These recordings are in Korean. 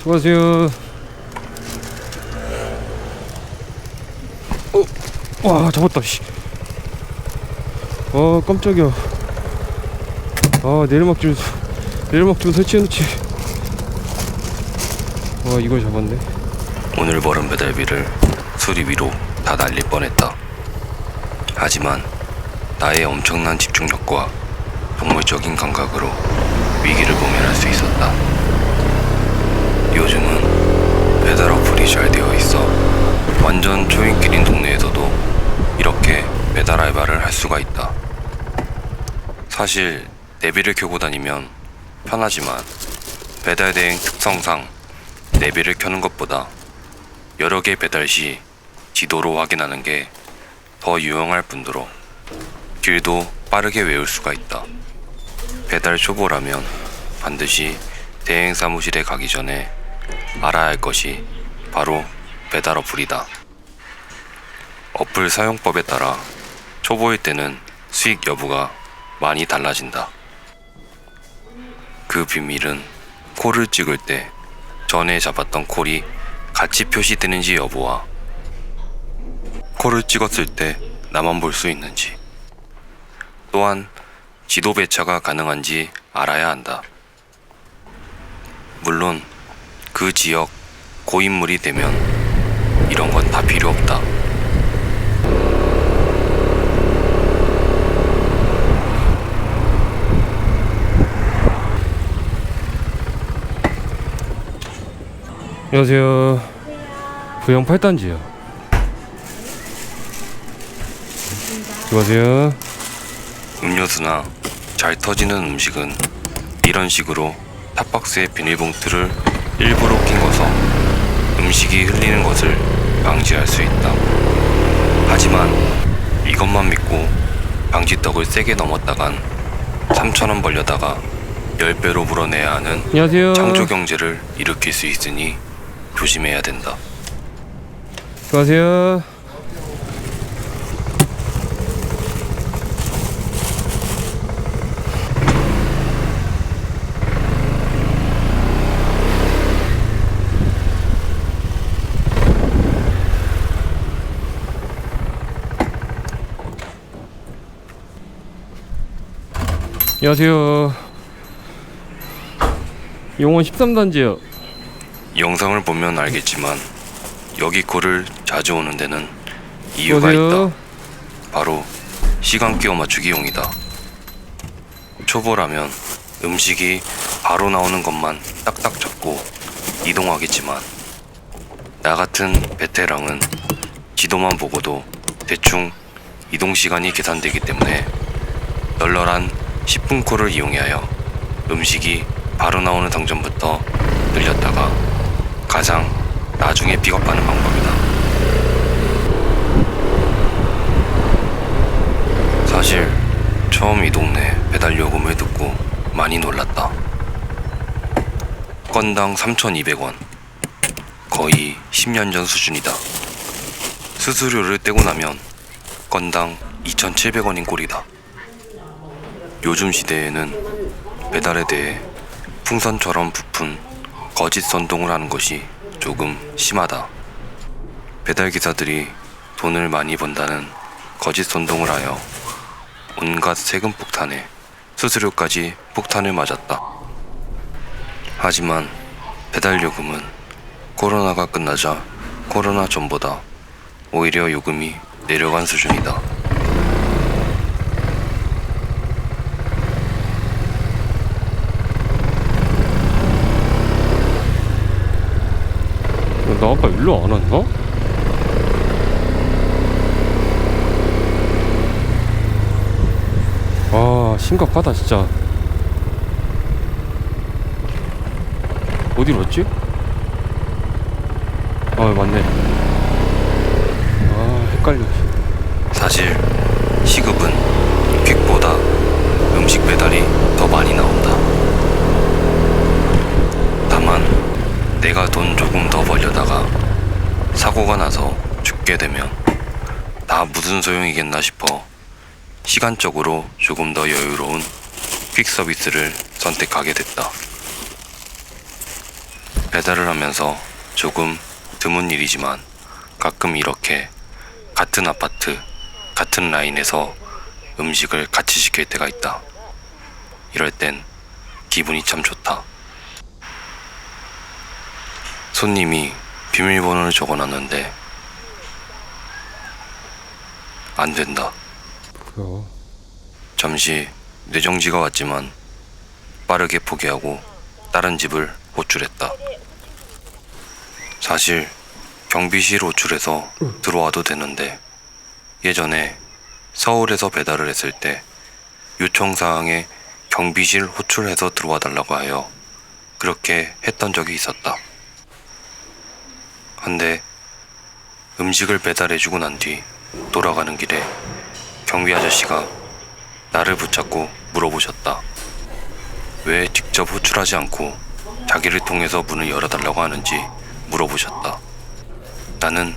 수고하세요. 와, 잡았다, 씨. 깜짝이야. 내리막 좀 설치해놓지. 이걸 잡았네. 오늘 벌은 배달비를 수리비로 다 날릴 뻔했다. 하지만 나의 엄청난 집중력과 동물적인 감각으로 위기를 모면할 수 있었다. 요즘은 배달 어플이 잘 되어 있어 완전 초인길인 동네에서도 이렇게 배달 알바를 할 수가 있다. 사실 내비를 켜고 다니면 편하지만 배달 대행 특성상 내비를 켜는 것보다 여러 개 배달 시 지도로 확인하는 게 더 유용할 뿐더러 길도 빠르게 외울 수가 있다. 배달 초보라면 반드시 대행 사무실에 가기 전에 알아야 할 것이 바로 배달 어플이다. 어플 사용법에 따라 초보일 때는 수익 여부가 많이 달라진다. 그 비밀은 콜을 찍을 때 전에 잡았던 콜이 같이 표시되는지 여부와 콜을 찍었을 때 나만 볼 수 있는지, 또한 지도 배차가 가능한지 알아야 한다. 물론 그 지역 고인물이 되면 이런 건 다 필요 없다. 안녕하세요. 부영 8단지요. 수고하세요. 음료수나 잘 터지는 음식은 이런 식으로 탑박스에 비닐봉투를 일부러 낀거서 음식이 흘리는 것을 방지할 수 있다. 하지만 이것만 믿고 방지턱을 세게 넘었다간 3,000원 벌려다가 10배로 물어내야 하는 안녕하세요. 창조경제를 일으킬 수 있으니 조심해야 된다. 수고하세요. 안녕하세요. 용원 13단지요. 영상을 보면 알겠지만 여기 콜을 자주 오는 데는 이유가 안녕하세요. 있다. 바로 시간 끼워 맞추기용이다. 초보라면 음식이 바로 나오는 것만 딱딱 잡고 이동하겠지만 나 같은 베테랑은 지도만 보고도 대충 이동 시간이 계산되기 때문에 널널한 10분 콜을 이용하여 음식이 바로 나오는 당점부터 늘렸다가 가장 나중에 픽업하는 방법이다. 사실 처음 이 동네 배달 요금을 듣고 많이 놀랐다. 건당 3,200원. 거의 10년 전 수준이다. 수수료를 떼고 나면 건당 2,700원인 꼴이다. 요즘 시대에는 배달에 대해 풍선처럼 부푼 거짓 선동을 하는 것이 조금 심하다. 배달기사들이 돈을 많이 번다는 거짓 선동을 하여 온갖 세금 폭탄에 수수료까지 폭탄을 맞았다. 하지만 배달요금은 코로나가 끝나자 코로나 전보다 오히려 요금이 내려간 수준이다. 나 아까 일로 안 왔나? 심각하다 진짜. 어디로 왔지? 맞네. 헷갈려. 사실 시급은 퀵보다 음식 배달이 더 많이 나온다. 다만 내가 돈 조금 더 벌려다가 사고가 나서 죽게 되면 다 무슨 소용이겠나 싶어 시간적으로 조금 더 여유로운 퀵 서비스를 선택하게 됐다. 배달을 하면서 조금 드문 일이지만 가끔 이렇게 같은 아파트, 같은 라인에서 음식을 같이 시킬 때가 있다. 이럴 땐 기분이 참 좋다. 손님이 비밀번호를 적어놨는데 안 된다. 뭐야? 잠시 뇌정지가 왔지만 빠르게 포기하고 다른 집을 호출했다. 사실 경비실 호출해서 들어와도 되는데 예전에 서울에서 배달을 했을 때 요청사항에 경비실 호출해서 들어와 달라고 하여 그렇게 했던 적이 있었다. 한데 음식을 배달해주고 난 뒤 돌아가는 길에 경비 아저씨가 나를 붙잡고 물어보셨다. 왜 직접 호출하지 않고 자기를 통해서 문을 열어달라고 하는지 물어보셨다. 나는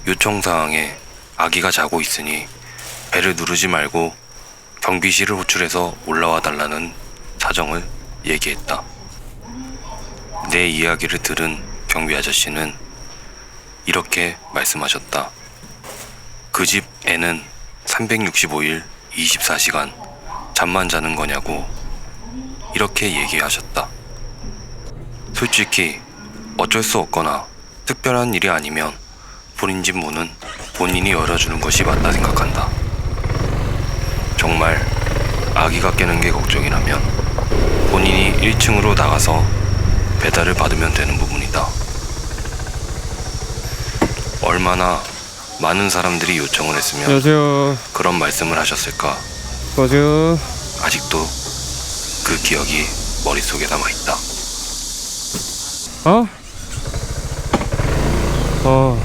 요청사항에 아기가 자고 있으니 배를 누르지 말고 경비실을 호출해서 올라와 달라는 사정을 얘기했다. 내 이야기를 들은 경비 아저씨는 이렇게 말씀하셨다. 그 집 애는 365일 24시간 잠만 자는 거냐고 이렇게 얘기하셨다. 솔직히 어쩔 수 없거나 특별한 일이 아니면 본인 집 문은 본인이 열어주는 것이 맞다 생각한다. 정말 아기가 깨는 게 걱정이라면 본인이 1층으로 나가서 배달을 받으면 되는 부분이다. 얼마나 많은 사람들이 요청을 했으면 안녕하세요. 그런 말씀을 하셨을까. 안녕하세요. 아직도 그 기억이 머릿속에 남아있다. 어? 어.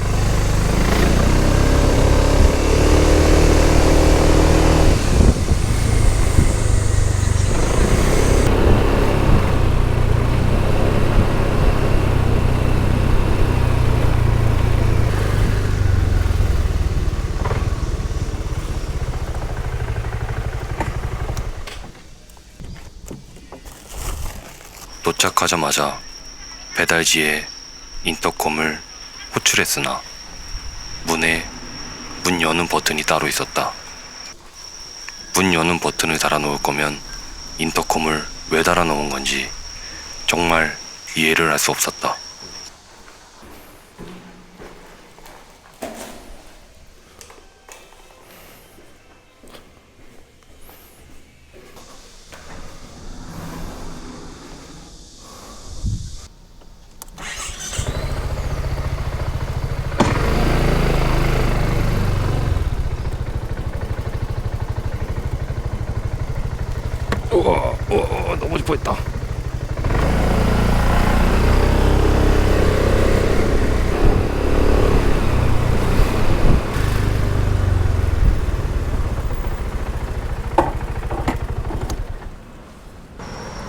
도착하자마자 배달지에 인터컴을 호출했으나 문에 문 여는 버튼이 따로 있었다. 문 여는 버튼을 달아놓을 거면 인터컴을 왜 달아놓은 건지 정말 이해를 할 수 없었다. 넘어질 뻔했다.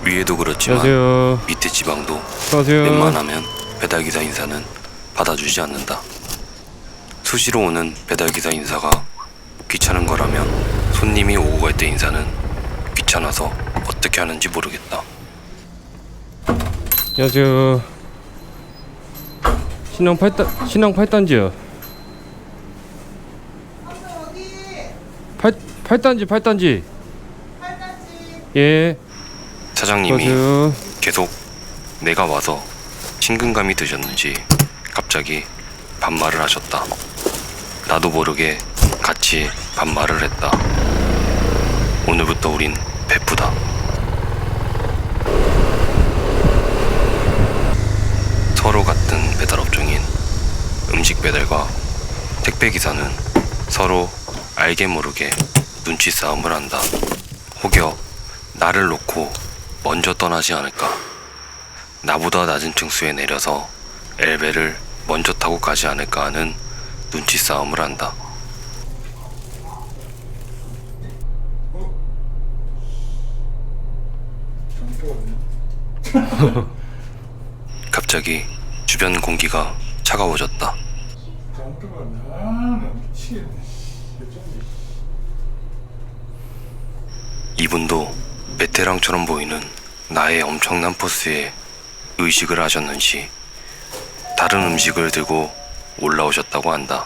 위에도 그렇지만 안녕하세요. 밑에 지방도 안녕하세요. 웬만하면 배달기사 인사는 받아주지 않는다. 수시로 오는 배달기사 인사가 귀찮은 거라면 손님이 오고 갈 때 인사는 귀찮아서 어떻게 하는지 모르겠다. 안녕하세요. 신앙 8단지요. 어디? 8단지. 8단지. 예. 사장님이 안녕하세요. 계속 내가 와서 친근감이 드셨는지 갑자기 반말을 하셨다. 나도 모르게 같이 반말을 했다. 오늘부터 우린 베프다. 서로 같은 배달 업종인 음식 배달과 택배 기사는 서로 알게 모르게 눈치 싸움을 한다. 혹여 나를 놓고 먼저 떠나지 않을까. 나보다 낮은 층수에 내려서 엘베를 먼저 타고 가지 않을까 하는 눈치 싸움을 한다. 갑자기 주변 공기가 차가워졌다. 이분도 베테랑처럼 보이는 나의 엄청난 포스에 의식을 하셨는지 다른 음식을 들고 올라오셨다고 한다.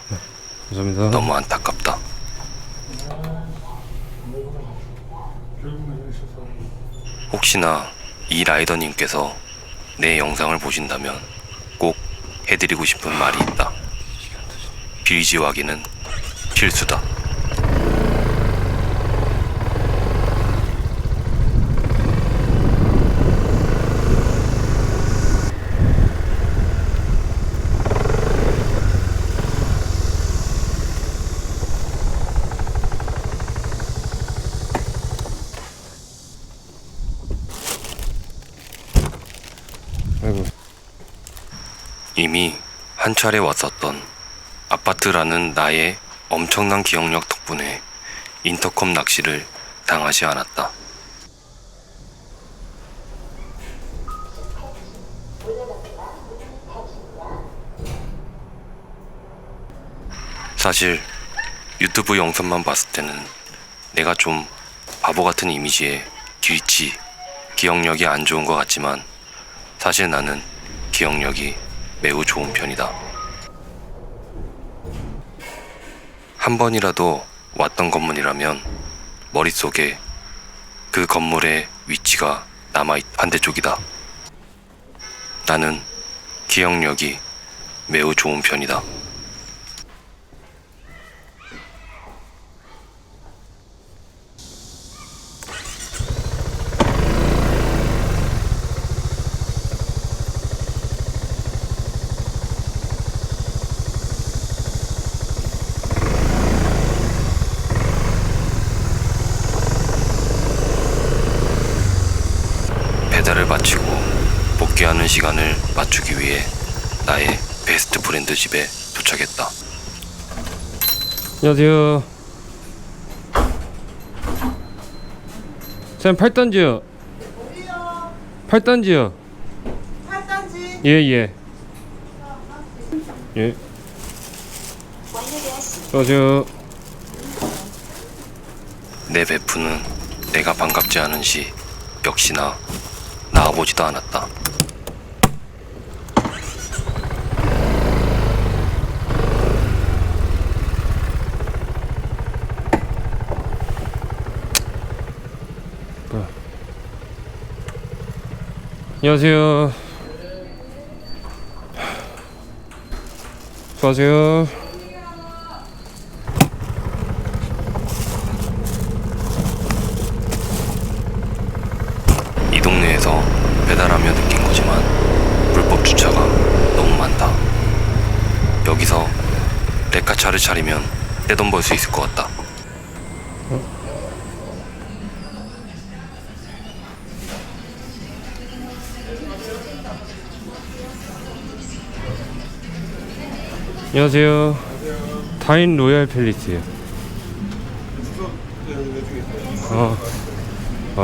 감사합니다. 너무 안타깝다. 혹시나 이 라이더님께서 내 영상을 보신다면 꼭 해드리고 싶은 말이 있다. 빌지 확인은 필수다. 아이고. 이미 한 차례 왔었던 아파트라는 나의 엄청난 기억력 덕분에 인터컴 낚시를 당하지 않았다. 사실 유튜브 영상만 봤을 때는 내가 좀 바보 같은 이미지에 길치, 기억력이 안 좋은 것 같지만 사실 나는 기억력이 매우 좋은 편이다. 한 번이라도 왔던 건물이라면 머릿속에 그 건물의 위치가 남아있 반대쪽이다. 나는 기억력이 매우 좋은 편이다. 배달을 마치고 복귀하는 시간을 맞추기 위해 나의 베스트 프렌드 집에 도착했다. 안녕하세요. 쌤 8단지요. 8단지요. 8단지 예. 예. 안녕하세요. 내 베프는 내가 반갑지 않은 시 역시나 나와보지도 않았다. 안녕하세요. 수고하세요. 이 동네에서 배달하며 느낀 거지만 불법 주차가 너무 많다. 여기서 레카차를 차리면 떼돈 벌 수 있을 것 같다. 안녕하세요. 다인 로얄 팰리스요.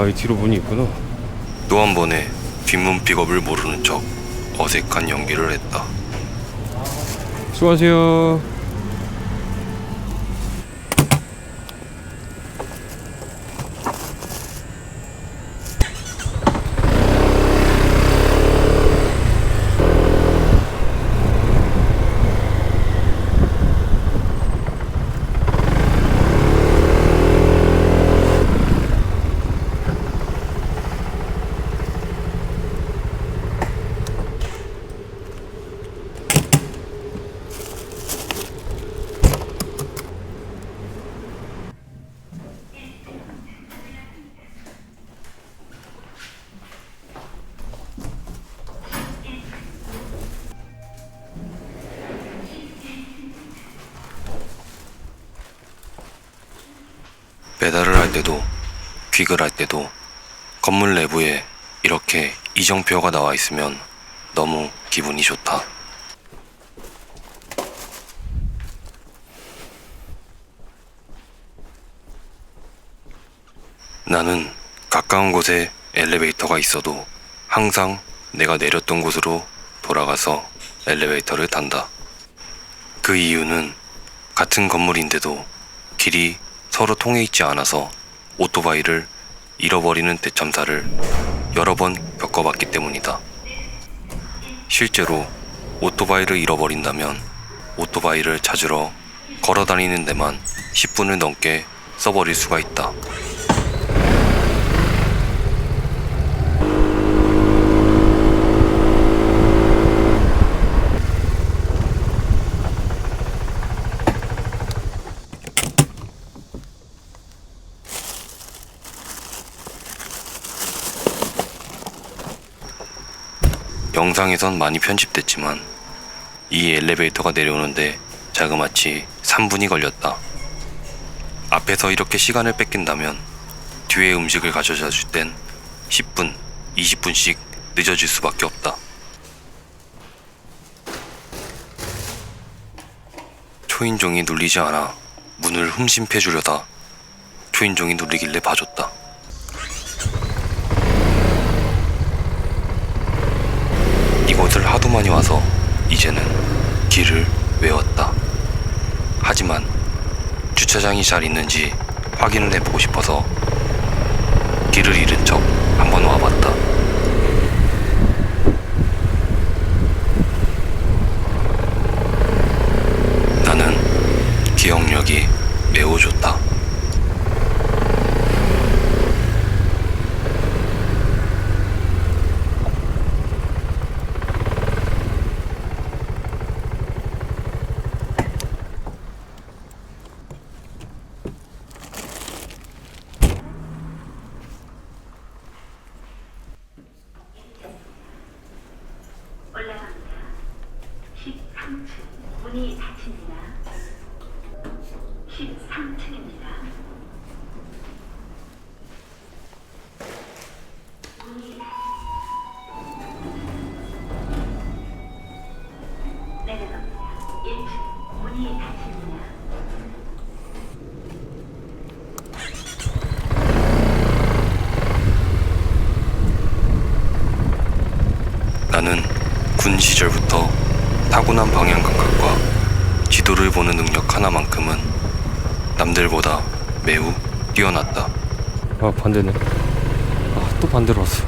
이 뒤로 문이 있구나. 또 한 번의 뒷문 픽업을 모르는 척 어색한 연기를 했다. 수고하세요. 배달을 할 때도 퀵을 할 때도 건물 내부에 이렇게 이정표가 나와 있으면 너무 기분이 좋다. 나는 가까운 곳에 엘리베이터가 있어도 항상 내가 내렸던 곳으로 돌아가서 엘리베이터를 탄다. 그 이유는 같은 건물인데도 길이 서로 통해 있지 않아서 오토바이를 잃어버리는 대참사를 여러 번 겪어봤기 때문이다. 실제로 오토바이를 잃어버린다면 오토바이를 찾으러 걸어 다니는 데만 10분을 넘게 써버릴 수가 있다. 영상에선 많이 편집됐지만 이 엘리베이터가 내려오는데 자그마치 3분이 걸렸다. 앞에서 이렇게 시간을 뺏긴다면 뒤에 음식을 가져다 줄 땐 10분, 20분씩 늦어질 수밖에 없다. 초인종이 눌리지 않아 문을 흠심패 주려다 초인종이 눌리길래 봐줬다. 이곳을 하도 많이 와서 이제는 길을 외웠다. 하지만 주차장이 잘 있는지 확인을 해보고 싶어서 길을 잃은 척 한번 와봤다. 나는 기억력이 매우 좋다. 올라갑니다. 13층 문이 닫힙니다. 13층입니다. 내려갑니다. 1층 문이 닫힙니다. 나는 군 시절부터 타고난 방향 감각과 지도를 보는 능력 하나만큼은 남들보다 매우 뛰어났다. 아, 반대네. 아, 또 반대로 왔어.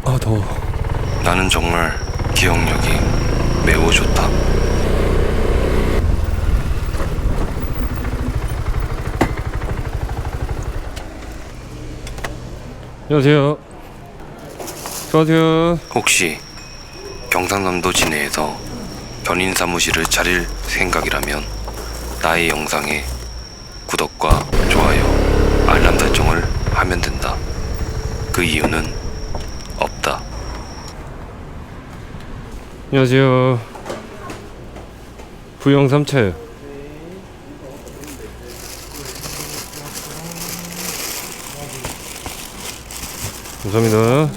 아, 더워. 나는 정말 기억력이 매우 좋다. 안녕하세요. 안녕하세요. 혹시 경상남도 진해에서 견인 사무실을 차릴 생각이라면 나의 영상에 구독과 좋아요, 알람 설정을 하면 된다. 그 이유는 없다. 안녕하세요. 부영 3차요. 감사합니다.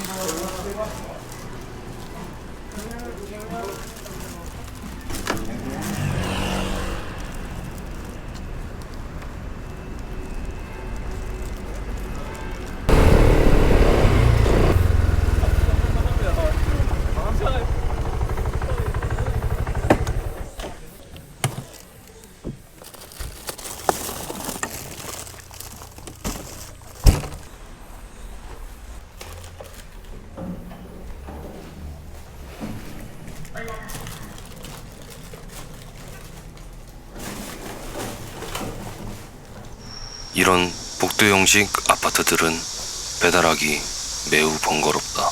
이런 복도 형식 아파트들은 배달하기 매우 번거롭다.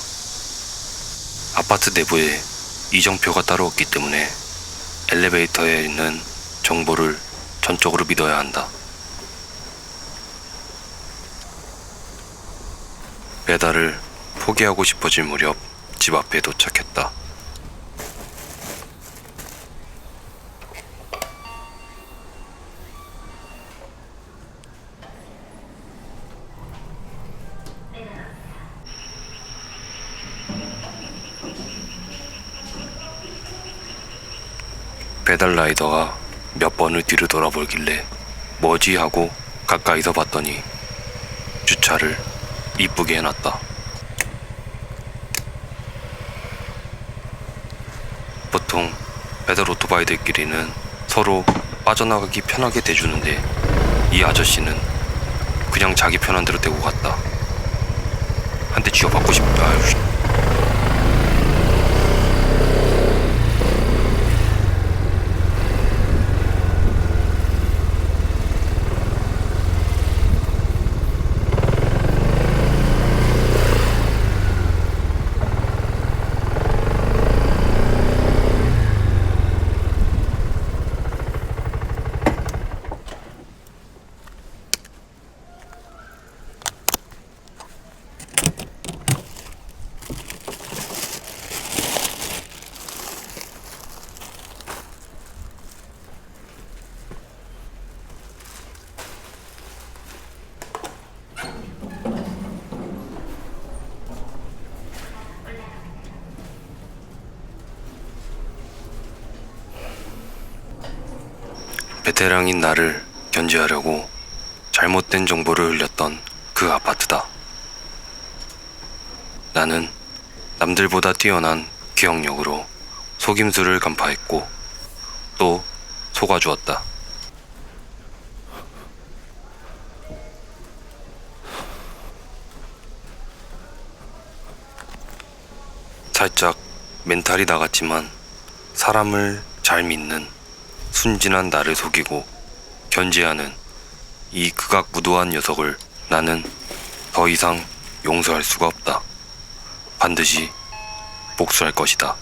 아파트 내부에 이정표가 따로 없기 때문에 엘리베이터에 있는 정보를 전적으로 믿어야 한다. 배달을 포기하고 싶어질 무렵 집 앞에 도착했다. 배달 라이더가 몇 번을 뒤로 돌아보길래 뭐지 하고 가까이서 봤더니 주차를 이쁘게 해놨다. 보통 배달 오토바이들끼리는 서로 빠져나가기 편하게 대주는데 이 아저씨는 그냥 자기 편한 대로 대고 갔다. 한 대 쥐어받고 싶다. 베테랑인 나를 견제하려고 잘못된 정보를 흘렸던 그 아파트다. 나는 남들보다 뛰어난 기억력으로 속임수를 간파했고 또 속아주었다. 살짝 멘탈이 나갔지만 사람을 잘 믿는 순진한 나를 속이고 견제하는 이 극악무도한 녀석을 나는 더 이상 용서할 수가 없다. 반드시 복수할 것이다.